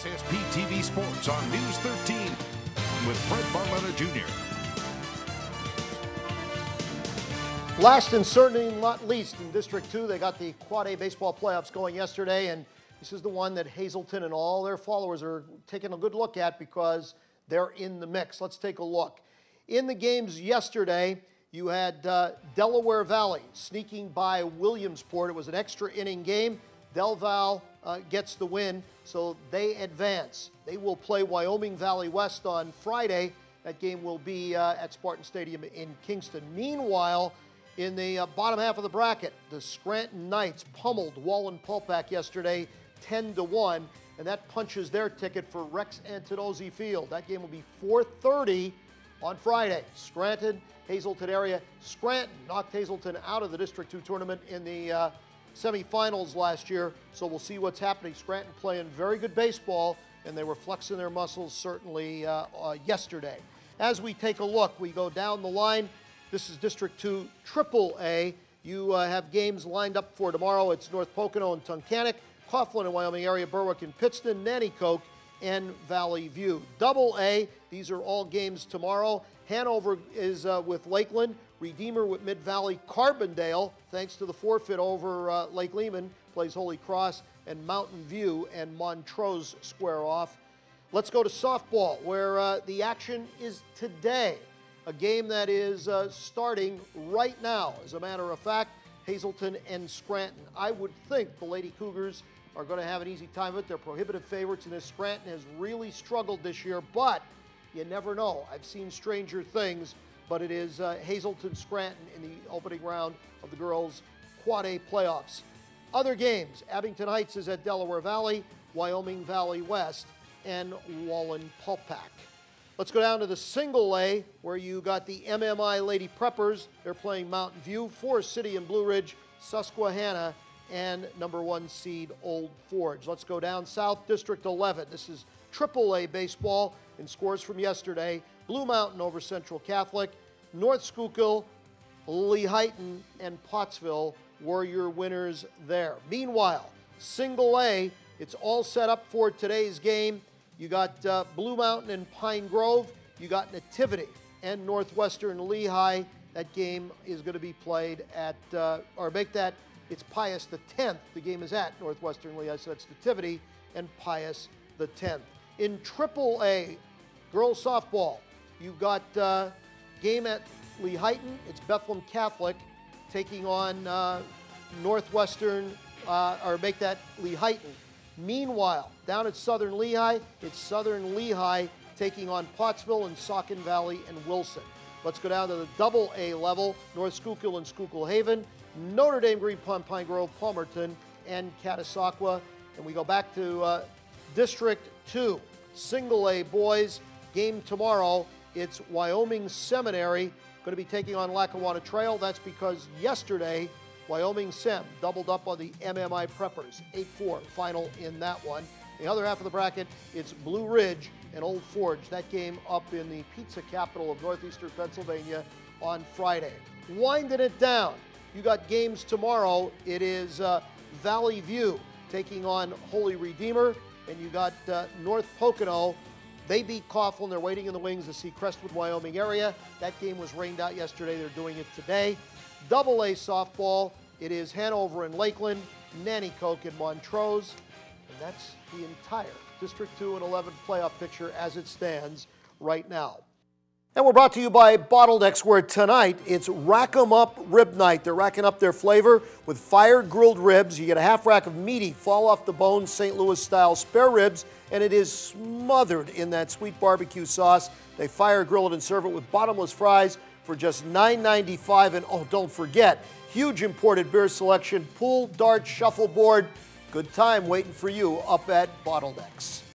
SSP TV Sports on News 13 with Fred Barletta Jr. Last and certainly not least, in District 2, they got the Quad A baseball playoffs going yesterday, and this is the one that Hazleton and all their followers are taking a good look at because they're in the mix. Let's take a look. In the games yesterday, you had Delaware Valley sneaking by Williamsport. It was an extra inning game. Del Val gets the win, so they advance. They will play Wyoming Valley West on Friday. That game will be at Spartan Stadium in Kingston. Meanwhile, in the bottom half of the bracket, the Scranton Knights pummeled Wallenpulpack yesterday 10-1, and that punches their ticket for Rex Antonozzi Field. That game will be 4:30 on Friday. Scranton, Hazleton area. Scranton knocked Hazleton out of the District 2 tournament in the semifinals last year, so we'll see what's happening. Scranton playing very good baseball, and they were flexing their muscles certainly yesterday. As we take a look, we go down the line. This is District 2 AAA. You have games lined up for tomorrow. It's North Pocono and Tunkhannock, Coughlin and Wyoming area, Berwick and Pittston, Nanticoke, and Valley View. Double A, these are all games tomorrow. Hanover is with Lakeland, Redeemer with Mid-Valley, Carbondale, thanks to the forfeit over Lake Lehman, plays Holy Cross, and Mountain View and Montrose square off. Let's go to softball, where the action is today. A game that is starting right now. As a matter of fact, Hazleton and Scranton. I would think the Lady Cougars are going to have an easy time of it. They're prohibitive favorites, and this Scranton has really struggled this year, but you never know. I've seen stranger things, but it is Hazleton Scranton in the opening round of the girls' Quad A playoffs. Other games, Abington Heights is at Delaware Valley, Wyoming Valley West, and Wallenpulpack. Let's go down to the single A, where you got the MMI Lady Preppers. They're playing Mountain View, Forest City and Blue Ridge, Susquehanna, and number 1 seed Old Forge. Let's go down south, District 11. This is AAA baseball in scores from yesterday. Blue Mountain over Central Catholic, North Schuylkill, Lehighton, and Pottsville were your winners there. Meanwhile, single A, it's all set up for today's game. You got Blue Mountain and Pine Grove. You got Nativity and Northwestern Lehigh. That game is going to be played at, it's Pius the 10th. The game is at Northwestern Lehigh, so that's Nativity and Pius the 10th. In AAA, girls softball, you've got game at Lehighton. It's Bethlehem Catholic taking on Northwestern, Lehighton. Meanwhile, down at Southern Lehigh, it's Southern Lehigh taking on Pottsville and Saucon Valley and Wilson. Let's go down to the double A level, North Schuylkill and Schuylkill Haven, Notre Dame, Green Pond, Pine Grove, Palmerton, and Catasauqua. And we go back to District 2, single A boys, game tomorrow. It's Wyoming Seminary going to be taking on Lackawanna Trail. That's because yesterday, Wyoming Sem doubled up on the MMI Preppers, 8-4 final in that one. The other half of the bracket, it's Blue Ridge and Old Forge. That game up in the pizza capital of northeastern Pennsylvania on Friday. Winding it down, you got games tomorrow. It is Valley View taking on Holy Redeemer, and you got North Pocono. They beat Coughlin. They're waiting in the wings to see Crestwood, Wyoming area. That game was rained out yesterday. They're doing it today. Double A softball, it is Hanover and Lakeland, Nanticoke and Montrose, and that's the entire District 2 and 11 playoff picture as it stands right now. And we're brought to you by Bottleneck's, where tonight it's Rack 'em Up Rib Night. They're racking up their flavor with fire-grilled ribs. You get a half rack of meaty, fall-off-the-bone St. Louis-style spare ribs, and it is smothered in that sweet barbecue sauce. They fire-grill it and serve it with bottomless fries for just $9.95. And oh, don't forget, huge imported beer selection, pool, dart, shuffleboard. Good time waiting for you up at Bottleneck's.